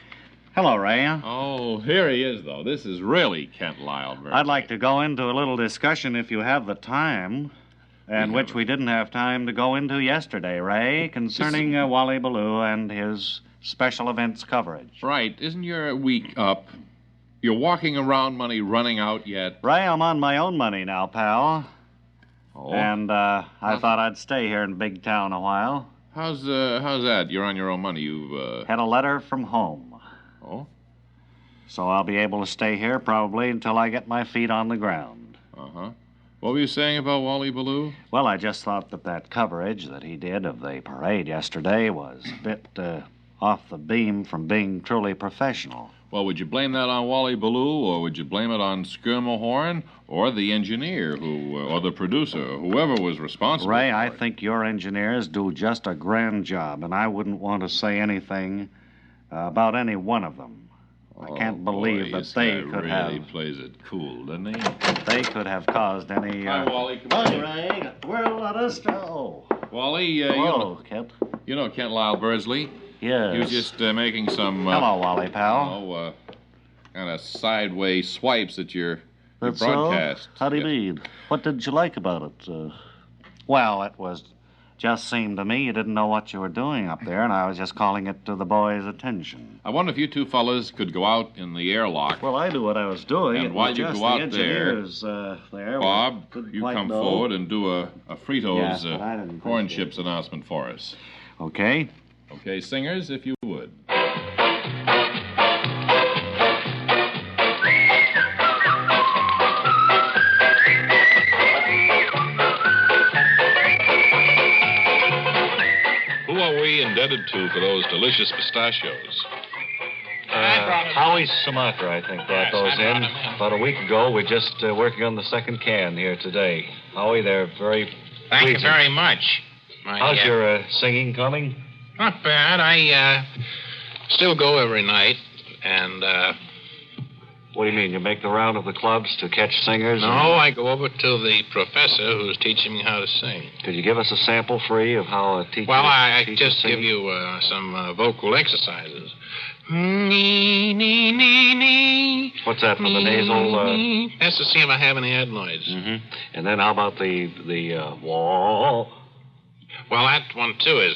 Hello, Ray. Oh, here he is, though. This is really Kent Lyle Beardsley. I'd like to go into a little discussion if you have the time, and which we didn't have time to go into yesterday, Ray, concerning Wally Ballou and his special events coverage. Right. Isn't your week up? You're walking around money running out yet? Ray, I'm on my own money now, pal. Oh? And I thought I'd stay here in Big Town a while. How's that? You're on your own money. You've... Had a letter from home. Oh? So I'll be able to stay here probably until I get my feet on the ground. Uh-huh. What were you saying about Wally Ballou? Well, I just thought that coverage that he did of the parade yesterday was a bit off the beam from being truly professional. Well, would you blame that on Wally Ballou, or would you blame it on Skirmahorn, or the engineer, or the producer, whoever was responsible? Ray, I think your engineers do just a grand job, and I wouldn't want to say anything about any one of them. I can't believe that they could have... He really plays it cool, doesn't he? They could have caused any... Hi, Wally. Hi, Ray. We'll let us go. Wally, Hello, Kent. You know Kent Lyle Beardsley? Yes. He was just making some... Hello, Wally, pal. Kind of sideways swipes at your That's broadcast. So? How do you mean? What didn't you like about it? Well, it was... Just seemed to me you didn't know what you were doing up there, and I was just calling it to the boys' attention. I wonder if you two fellas could go out in the airlock. Well, I knew what I was doing. And while you go out there, Bob, you come forward and do a Fritos corn chips announcement for us. Okay. Okay, singers, if you would. Who are we indebted to for those delicious pistachios? Howie Sumatra, I think, brought those in about a week ago. We're just working on the second can here today. Howie, they're very Thank you pleasing. very much. How's your singing coming? Not bad. I still go every night, and... What do you mean? You make the round of the clubs to catch singers? No, I go over to the professor who's teaching me how to sing. Could you give us a sample free of how a teacher... Well, I teaches just singing? give you some vocal exercises. Nee, nee, nee, nee. What's that, for the nasal... That's to see if I have any adenoids. Mm-hmm. And then how about the wall? Well, that one, too, is...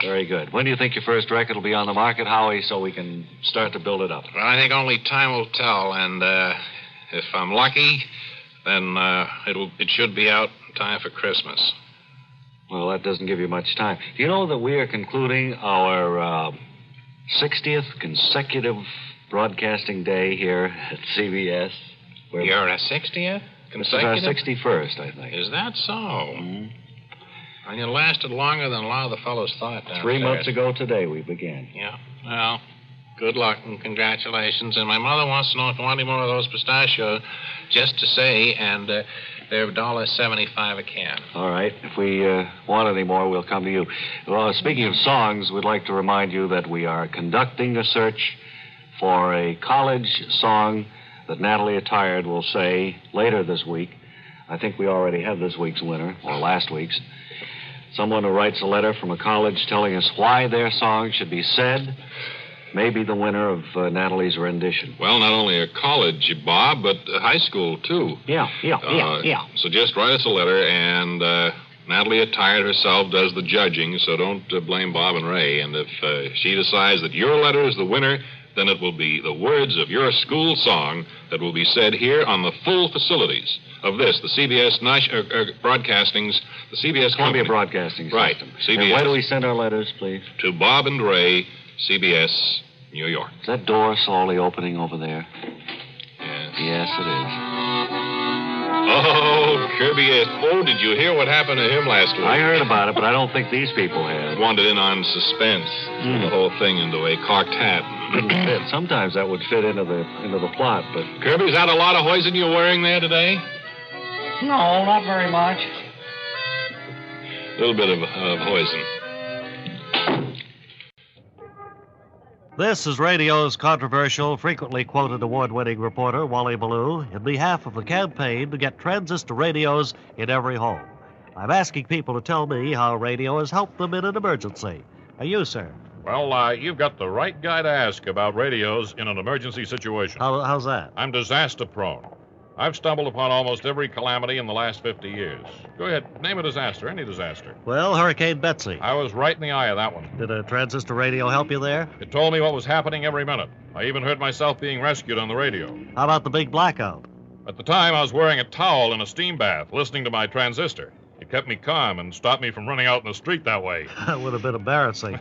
Very good. When do you think your first record will be on the market, Howie, so we can start to build it up? Well, I think only time will tell, and if I'm lucky, then it should be out in time for Christmas. Well, that doesn't give you much time. Do you know that we are concluding our 60th consecutive broadcasting day here at CBS? You're a 60th? This is our 61st, I think. Is that so? Mm-hmm. And you lasted longer than a lot of the fellows thought downstairs. 3 months ago today we began. Yeah. Well, good luck and congratulations. And my mother wants to know if you want any more of those pistachios, just to say, and they're $1.75 a can. All right. If we want any more, we'll come to you. Well, speaking of songs, we'd like to remind you that we are conducting a search for a college song that Natalie Attired will say later this week. I think we already have this week's winner, or last week's. Someone who writes a letter from a college telling us why their song should be said may be the winner of Natalie's rendition. Well, not only a college, Bob, but high school, too. Yeah. So just write us a letter, and Natalie Attired herself does the judging, so don't blame Bob and Ray. And if she decides that your letter is the winner, then it will be the words of your school song that will be said here on the full facilities of this, the CBS Broadcasting's, the CBS Columbia Company. Broadcasting System. Right, CBS. And where do we send our letters, please? To Bob and Ray, CBS, New York. Is that door slowly opening over there? Yes. Yes, it is. Oh, Kirby. Oh, did you hear what happened to him last week? I heard about it, but I don't think these people have. Wanted in on suspense. The whole thing into a cocked hat. Sometimes that would fit into the plot, but... Kirby, is that a lot of hoisin you're wearing there today? No, not very much. A little bit of hoisin. This is radio's controversial, frequently quoted award-winning reporter, Wally Ballou, in behalf of the campaign to get transistor radios in every home. I'm asking people to tell me how radio has helped them in an emergency. Are you, sir? Well, you've got the right guy to ask about radios in an emergency situation. How's that? I'm disaster-prone. I've stumbled upon almost every calamity in the last 50 years. Go ahead, name a disaster, any disaster. Well, Hurricane Betsy. I was right in the eye of that one. Did a transistor radio help you there? It told me what was happening every minute. I even heard myself being rescued on the radio. How about the big blackout? At the time, I was wearing a towel in a steam bath, listening to my transistor. It kept me calm and stopped me from running out in the street that way. That would have been embarrassing.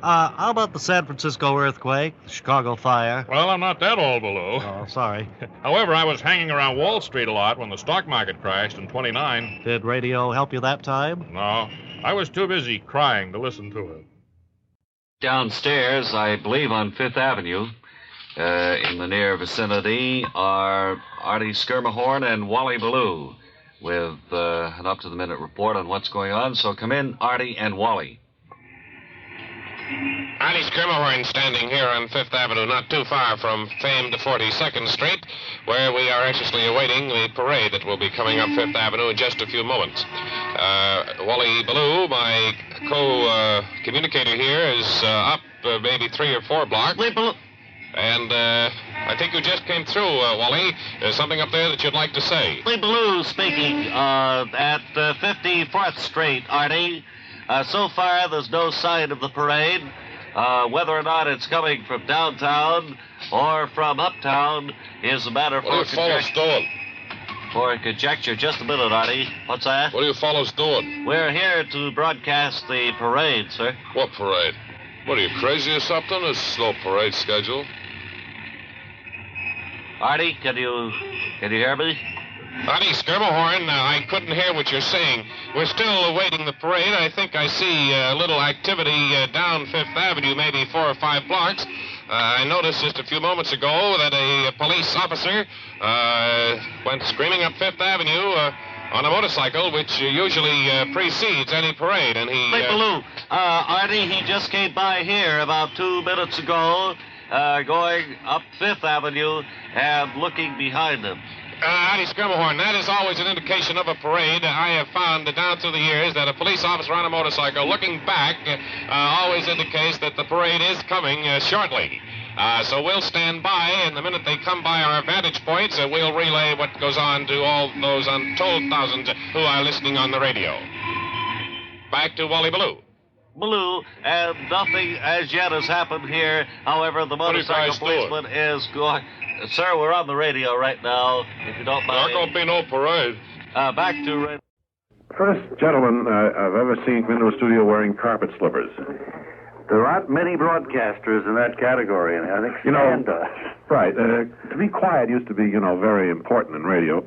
How about the San Francisco earthquake, the Chicago fire? Well, I'm not that old, Ballou. Oh, sorry. However, I was hanging around Wall Street a lot when the stock market crashed in '29. Did radio help you that time? No. I was too busy crying to listen to it. Downstairs, I believe on Fifth Avenue, in the near vicinity, are Artie Skirmahorn and Wally Ballou with an up-to-the-minute report on what's going on. So come in, Artie and Wally. Artie Skirmahorn standing here on Fifth Avenue, not too far from famed 42nd Street, where we are anxiously awaiting the parade that will be coming up Fifth Avenue in just a few moments. Wally Ballou, my co-communicator here, is up maybe 3 or 4 blocks. And I think you just came through, Wally. There's something up there that you'd like to say. Wally Ballou speaking at 54th Street, Artie. So far, there's no sign of the parade. Whether or not it's coming from downtown or from uptown is a matter for What do you fellows doing? For conjecture. Just a minute, Artie. What's that? What are you fellows doing? We're here to broadcast the parade, sir. What parade? What, are you crazy or something? There's no parade schedule. Artie, can you hear me? Artie Skirmahorn, I couldn't hear what you're saying. We're still awaiting the parade. I think I see a little activity down Fifth Avenue, maybe 4 or 5 blocks. I noticed just a few moments ago that a police officer went screaming up Fifth Avenue on a motorcycle, which usually precedes any parade, and he... Wait, Ballou. Artie, he just came by here about 2 minutes ago, going up Fifth Avenue and looking behind him. Artie Skirmahorn, that is always an indication of a parade. I have found down through the years that a police officer on a motorcycle looking back always indicates that the parade is coming shortly. So we'll stand by, and the minute they come by our vantage points, we'll relay what goes on to all those untold thousands who are listening on the radio. Back to Wally Ballou. Ballou, and nothing as yet has happened here. However, the motorcycle policeman is going... Sir, we're on the radio right now, if you don't mind. There won't be no parade. Back to... First gentleman I've ever seen come into a studio wearing carpet slippers. There aren't many broadcasters in that category, and I think Stan does. Right. To be quiet used to be, very important in radio.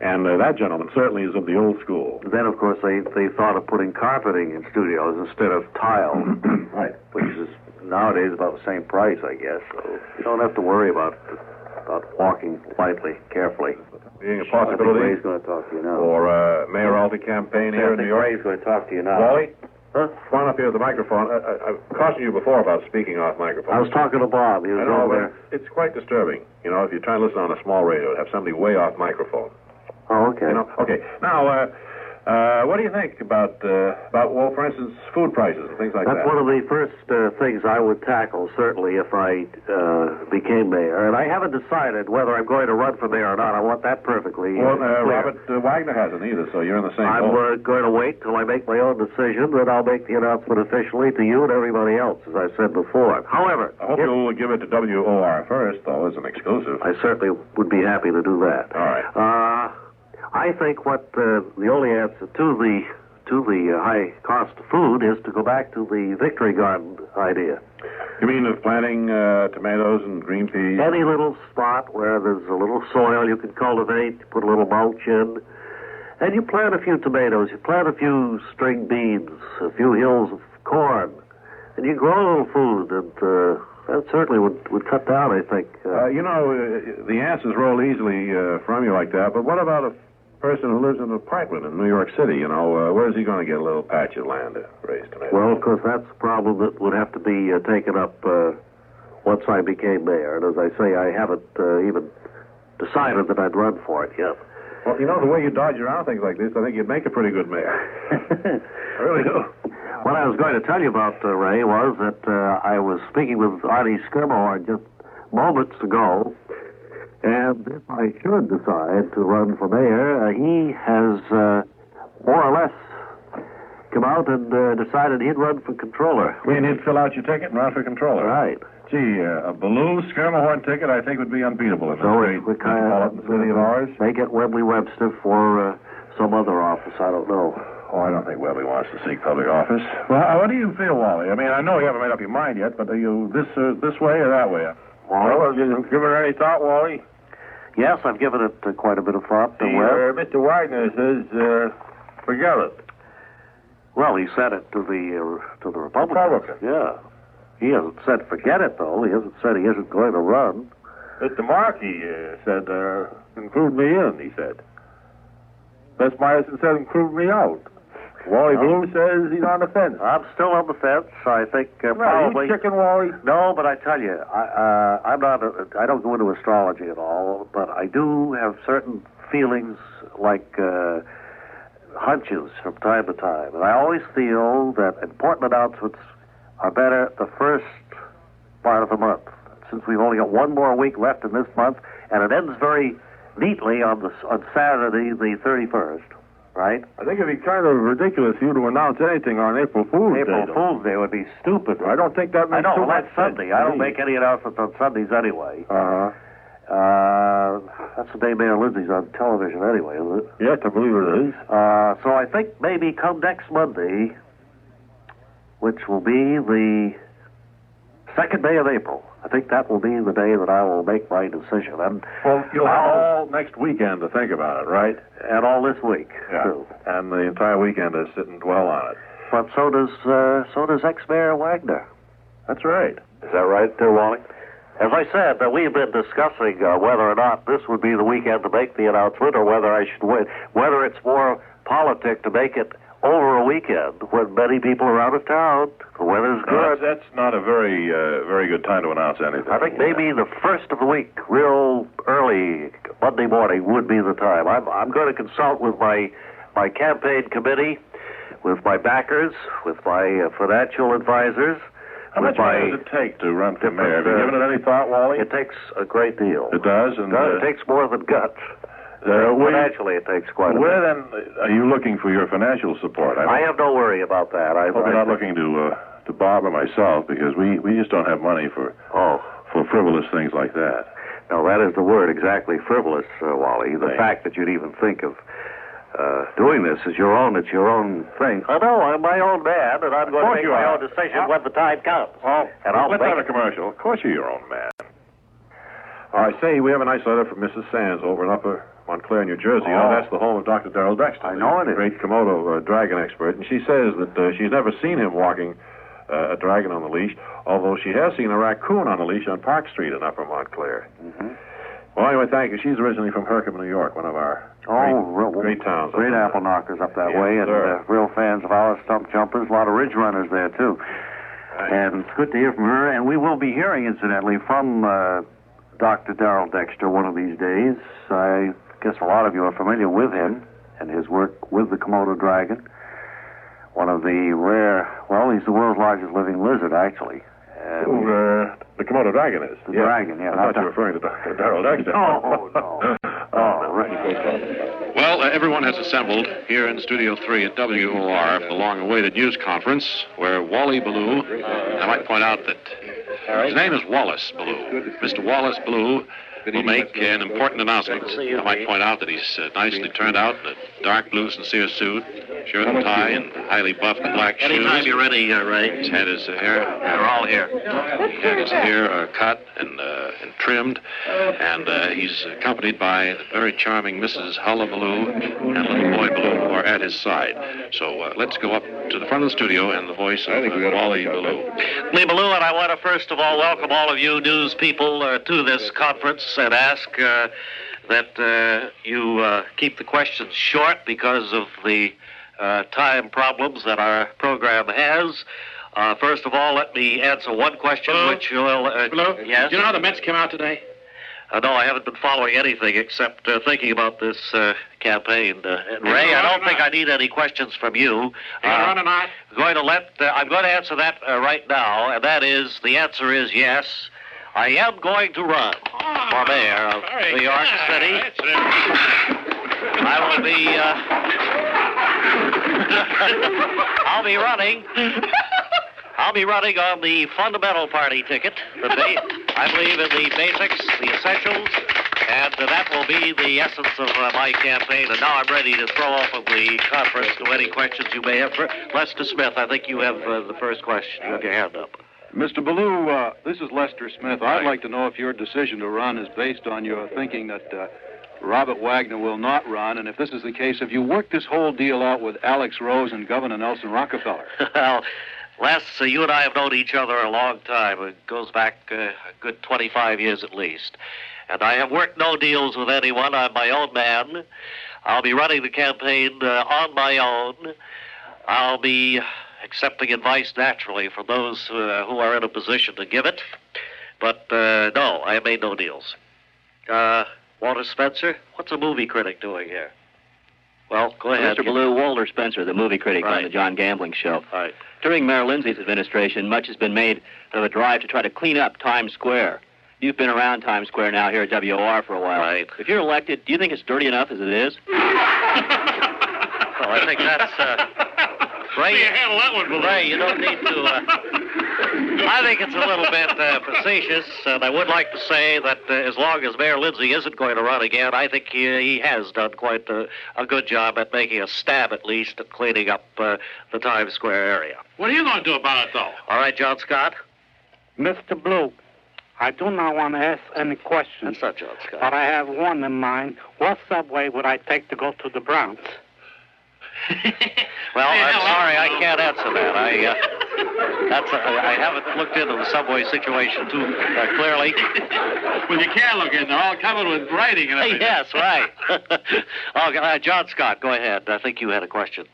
And that gentleman certainly is of the old school. Then, of course, they thought of putting carpeting in studios instead of tile. Right. Which is nowadays about the same price, I guess. So you don't have to worry about walking lightly, carefully. Being a possibility. I think Ray's going to talk to you now. For mayoralty campaign here in New York. Ray's going to talk to you now. Wally? Huh? Come on up here with the microphone. I've cautioned you before about speaking off microphone. I was talking to Bob. He was over there. It's quite disturbing. If you try to listen on a small radio, to have somebody way off microphone. Oh, okay. Okay. Now, What do you think about, well, for instance, food prices and things like that? That's one of the first things I would tackle, certainly, if I became mayor. And I haven't decided whether I'm going to run for mayor or not. I want that perfectly Well, clear. Robert Wagner hasn't either, so you're in the same I'm boat. going to wait till I make my own decision, then I'll make the announcement officially to you and everybody else, as I said before. However, I hope you'll give it to WOR first, though, as an exclusive. I certainly would be happy to do that. All right. I think what the only answer to the high cost of food is to go back to the Victory Garden idea. You mean of planting tomatoes and green peas? Any little spot where there's a little soil you can cultivate, put a little mulch in, and you plant a few tomatoes, you plant a few string beans, a few hills of corn, and you grow a little food, and that certainly would cut down, I think. The answers roll easily from you like that, but what about a person who lives in an apartment in New York City? Where's he going to get a little patch of land to raise tomatoes? Well, of course, that's a problem that would have to be taken up once I became mayor. And as I say, I haven't even decided that I'd run for it yet. Well, the way you dodge around things like this, I think you'd make a pretty good mayor. I really do. What I was going to tell you about, Ray, was that I was speaking with Artie Skirmahorn just moments ago, and if I should decide to run for mayor, he has more or less come out and decided he'd run for controller. You mean he'd fill out your ticket and run for controller? Right. Gee, a Ballou Skirmahorn ticket, I think, would be unbeatable in this So great we metropolitan city of ours. May get Webley Webster for some other office. I don't know. Oh, I don't think Webley wants to seek public office. Well, what do you feel, Wally? I mean, I know you haven't made up your mind yet, but are you this way or that way? Well, have you given it any thought, Wally? Yes, I've given it quite a bit of thought. Mr. Wagner says, forget it. Well, he said it to the Republicans. Yeah. He hasn't said forget it, though. He hasn't said he isn't going to run. Mr. Markey said, include me in, he said. Les Myerson said, include me out. Wally Bloom says he's on the fence. I'm still on the fence. I think probably. You chicken, Wally? No, but I tell you, I'm not. I don't go into astrology at all, but I do have certain feelings like hunches from time to time, and I always feel that important announcements are better the first part of the month. Since we've only got one more week left in this month, and it ends very neatly on Saturday, the 31st. Right? I think it'd be kind of ridiculous for you to announce anything on April Fool's Day. April Fool's Day would be stupid. I don't think that makes too much that's Sunday. I don't make any announcements on Sundays anyway. That's the day Mayor Lindsay's on television anyway, isn't it? Yes, I believe it is. So I think maybe come next Monday, which will be the second day of April, I think that will be the day that I will make my decision. And you'll have all next weekend to think about it, right? And all this week, too. And the entire weekend to sit and dwell on it. But so does ex-Mayor Wagner. That's right. Is that right, Wally? As I said, we've been discussing whether or not this would be the weekend to make the announcement, or whether I should wait. Whether it's more politic to make it over a weekend when many people are out of town. The weather's good. That's not a very good time to announce anything. I think maybe the first of the week, real early Monday morning, would be the time. I'm going to consult with my campaign committee, with my backers, with my financial advisors. How much money does it take to run for mayor? Have you given it any thought, Wally? It takes a great deal. It does? And it takes more than guts. Financially, it takes quite a bit. Where then are you looking for your financial support? I have no worry about that. I'm not looking to Bob or myself, because we just don't have money for frivolous things like that. No, that is the word exactly, frivolous, Wally. The fact that you'd even think of doing this is your own. It's your own thing. I know. I'm my own man, and I'm going to make my own decision when the time comes. And let's have a commercial. Of course you're your own man. All right, say, we have a nice letter from Mrs. Sands over in Upper Montclair, New Jersey. That's the home of Dr. Darrell Dexter. I know it is. Great Komodo dragon expert. And she says that she's never seen him walking a dragon on the leash, although she has seen a raccoon on a leash on Park Street in Upper Montclair. Mm-hmm. Well, anyway, thank you. She's originally from Herkimer, New York, one of our great towns. Great apple knockers up that way, and real fans of our stump jumpers. A lot of ridge runners there, too. Right. And it's good to hear from her. And we will be hearing, incidentally, from Dr. Darrell Dexter one of these days. I guess a lot of you are familiar with him. and his work with the Komodo dragon. One of the rare, well, he's the world's largest living lizard, actually. The Komodo dragon is. The dragon, yeah. I thought you were referring to Darrell Dexter. No, Well, everyone has assembled here in Studio 3 at WOR for the long-awaited news conference, where Wally Ballou, I might point out that his name is Wallace Ballou. Mr. Wallace Ballou will make an important announcement. I might point out that he's nicely turned out in a dark blue sincere suit, shirt and tie, and highly buffed black shoes. Anytime you're ready, Ray. He's had his hair. They're all here. He had his hair cut and trimmed, and he's accompanied by the very charming Mrs. Hullabaloo and little boy Ballou, who are at his side. So let's go up to the front of the studio and the voice of Wally Ballou. Lee Ballou, and I want to first of all welcome all of you news people to this conference and ask that you keep the questions short because of the time problems that our program has. First of all, let me answer one question, which will... Ballou? Yes? Do you know how the Mets came out today? No, I haven't been following anything except thinking about this campaign. And Ray, I don't think I need any questions from you. Run or not? I'm going to answer that right now, and that is, the answer is yes. I am going to run for mayor of New York City. I will be... I'll be running on the fundamental party ticket. I believe in the basics, the essentials, and that will be the essence of my campaign. And now I'm ready to throw open the conference to any questions you may have. Lester Smith, I think you have the first question. You have your hand up. Mr. Ballou, this is Lester Smith. I'd like to know if your decision to run is based on your thinking that Robert Wagner will not run, and if this is the case, have you worked this whole deal out with Alex Rose and Governor Nelson Rockefeller? Well, Les, you and I have known each other a long time. It goes back a good 25 years at least. And I have worked no deals with anyone. I'm my own man. I'll be running the campaign on my own. I'll be accepting advice naturally from those who are in a position to give it. But no, I have made no deals. Walter Spencer, what's a movie critic doing here? Well, go ahead. Mr. Ballou, Walter Spencer, the movie critic on the John Gambling Show. Right. During Mayor Lindsay's administration, much has been made of a drive to try to clean up Times Square. You've been around Times Square now here at WOR for a while. Right. If you're elected, do you think it's dirty enough as it is? Well, I think that's... Ray, Ray, you don't need to... I think it's a little bit facetious, and I would like to say that as long as Mayor Lindsay isn't going to run again, I think he has done quite a good job at making a stab, at least, at cleaning up the Times Square area. What are you going to do about it, though? All right, John Scott? Mr. Ballou, I do not want to ask any questions. That's not John Scott. But I have one in mind. What subway would I take to go to the Bronx? Well, I'm sorry, I can't answer that. I haven't looked into the subway situation too clearly. Well, you can't look in. They're all covered with writing and everything. Yes, right. John Scott, go ahead. I think you had a question.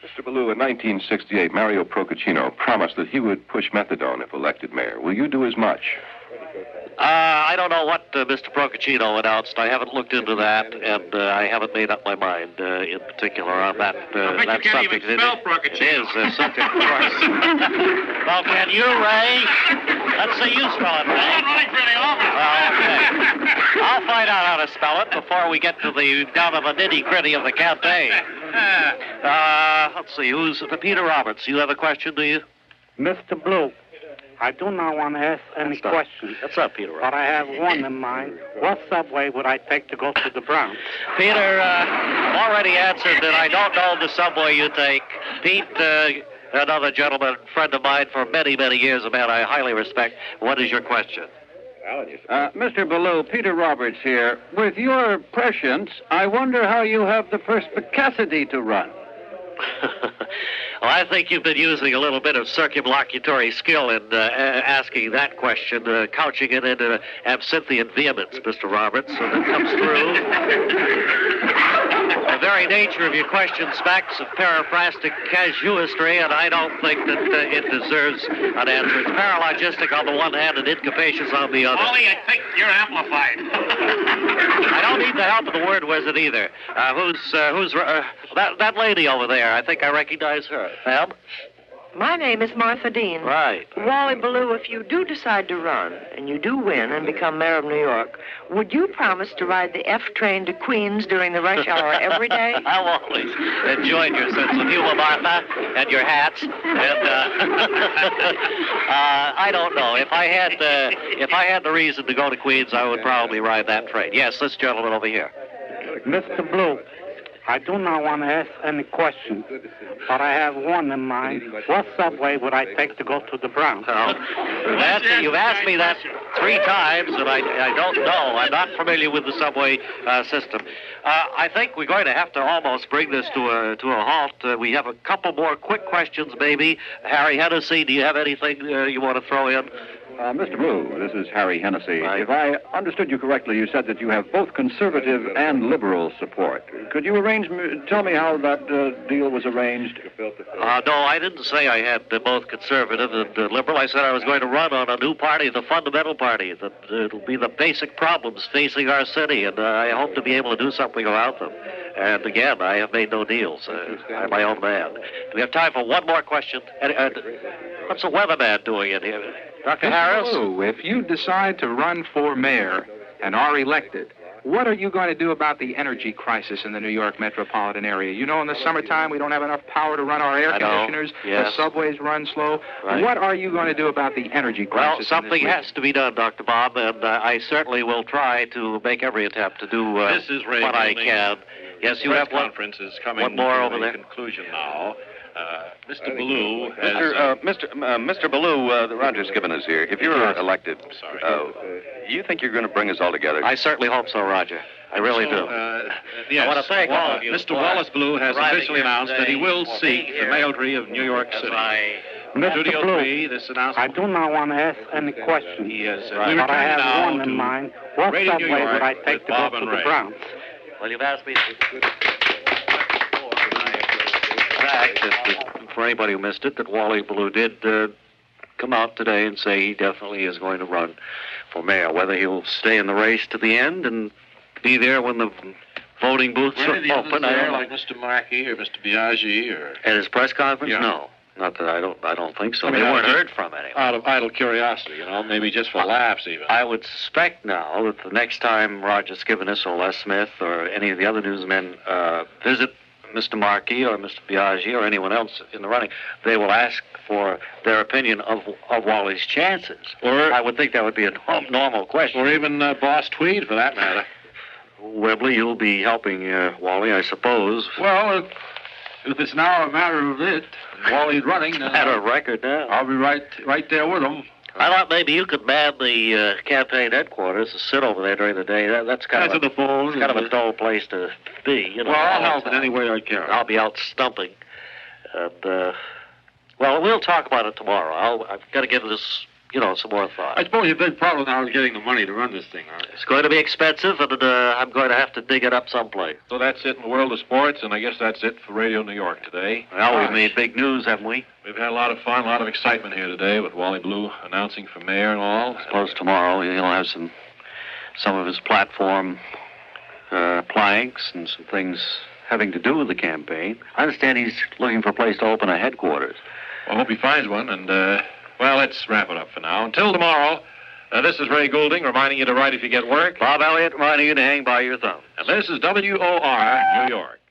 Mr. Ballou, in 1968, Mario Procaccino promised that he would push methadone if elected mayor. Will you do as much? I don't know what Mr. Procaccino announced. I haven't looked into that, and I haven't made up my mind in particular on that I bet you can't subject. even spell Procaccino. It is a subject, of course. Well, can you, Ray? Let's see you spell it, Ray. I'm not running for any office. Well, okay. I'll find out how to spell it before we get to the down to the nitty-gritty of the campaign. Let's see, who's Peter Roberts? You have a question, do you? Mr. Ballou, I do not want to ask any questions. That's not Peter Roberts. But I have one in mind. What subway would I take to go to the Bronx? Peter, already answered that I don't know the subway you take. Pete, another gentleman, friend of mine for many, many years, a man I highly respect. What is your question? Mr. Ballou, Peter Roberts here. With your prescience, I wonder how you have the perspicacity to run. Well, I think you've been using a little bit of circumlocutory skill in asking that question, couching it in absinthian vehemence, Mr. Roberts, so that comes through. The very nature of your question smacks of paraphrastic casuistry, and I don't think that it deserves an answer. It's paralogistic on the one hand and incapacious on the other. Wally, I think you're amplified. I don't need the help of the word wizard either. That lady over there? I think I recognize her. Ma'am? My name is Martha Dean. Right. Wally Ballou, if you do decide to run, and you do win and become mayor of New York, would you promise to ride the F train to Queens during the rush hour every day? I've always enjoyed your sense of humor, Martha, and your hats. And I don't know. If I had the reason to go to Queens, I would probably ride that train. Yes, this gentleman over here. Mr. Blue, I do not want to ask any questions, but I have one in mind. What subway would I take to go to the Bronx? Oh, you've asked me that 3 times, and I don't know. I'm not familiar with the subway system. I think we're going to have to almost bring this to a halt. We have a couple more quick questions, maybe. Harry Hennessy, do you have anything you want to throw in? Mr. Blue, this is Harry Hennessy. Right. If I understood you correctly, you said that you have both conservative and liberal support. Could you tell me how that deal was arranged? No, I didn't say I had both conservative and liberal. I said I was going to run on a new party, the fundamental party, that it'll be the basic problems facing our city, and I hope to be able to do something about them. And again, I have made no deals. I'm my own man. Do we have time for one more question? What's the weatherman doing in here? Dr. Harris? Blue, if you decide to run for mayor and are elected, what are you going to do about the energy crisis in the New York metropolitan area? You know, in the summertime, we don't have enough power to run our air conditioners. Yes. The subways run slow. Right. What are you going to do about the energy crisis? Well, something has to be done, Dr. Bob, and I certainly will try to make every attempt to do This is Ray what I Goulding. can. Yes, you Press have one. conference is coming One more to over a there. conclusion now. Mr. Ballou has... Mr. Ballou, Roger's given us here. If you're elected, you think you're going to bring us all together? I certainly hope so, Roger. I really do. Yes. I want to thank all of you. Mr. Wallace Ballou has officially announced that he will seek the mayoralty of New York City. Mr. Studio Blue, 3, this announcement... I do not want to ask any questions, He is, but I have one in mind. What Radio subway New York would I with take to Bob go to and the Ray. Bronx? Well, you've asked me for anybody who missed it, that Wally Ballou did come out today and say he definitely is going to run for mayor. Whether he'll stay in the race to the end and be there when the voting booths Were are any of the open, others I there, don't know. like Mr. Markey or Mr. Biaggi or... At his press conference? Yeah. No. Not that I don't think so. I mean, They weren't out of- heard from anyway. Out of idle curiosity, maybe just for laughs even. I would suspect now that the next time Roger Skivenis or Les Smith or any of the other newsmen visit Mr. Markey or Mr. Biaggi or anyone else in the running, they will ask for their opinion of Wally's chances. Or I would think that would be a normal question. Or even Boss Tweed, for that matter. Webley, you'll be helping Wally, I suppose. Well, if it's now a matter of it, Wally's running, then Matter of record now. I'll be right there with him. I thought maybe you could man the campaign headquarters to sit over there during the day. That's kind Answer of the phone. it's kind of a dull place to be. Well, I'll help in any way I can. I'll be out stumping. And, well, we'll talk about it tomorrow. I've got to give this, some more thought. I suppose your big problem now is getting the money to run this thing, huh? It's going to be expensive, and I'm going to have to dig it up someplace. So that's it in the world of sports, and I guess that's it for Radio New York today. Well, we've made big news, haven't we? We've had a lot of fun, a lot of excitement here today with Wally Ballou announcing for mayor and all. I suppose tomorrow he'll have some of his platform planks and some things having to do with the campaign. I understand he's looking for a place to open a headquarters. Well, I hope he finds one, and, well, let's wrap it up for now. Until tomorrow, this is Ray Goulding reminding you to write if you get work. Bob Elliott reminding you to hang by your thumb. And this is WOR New York.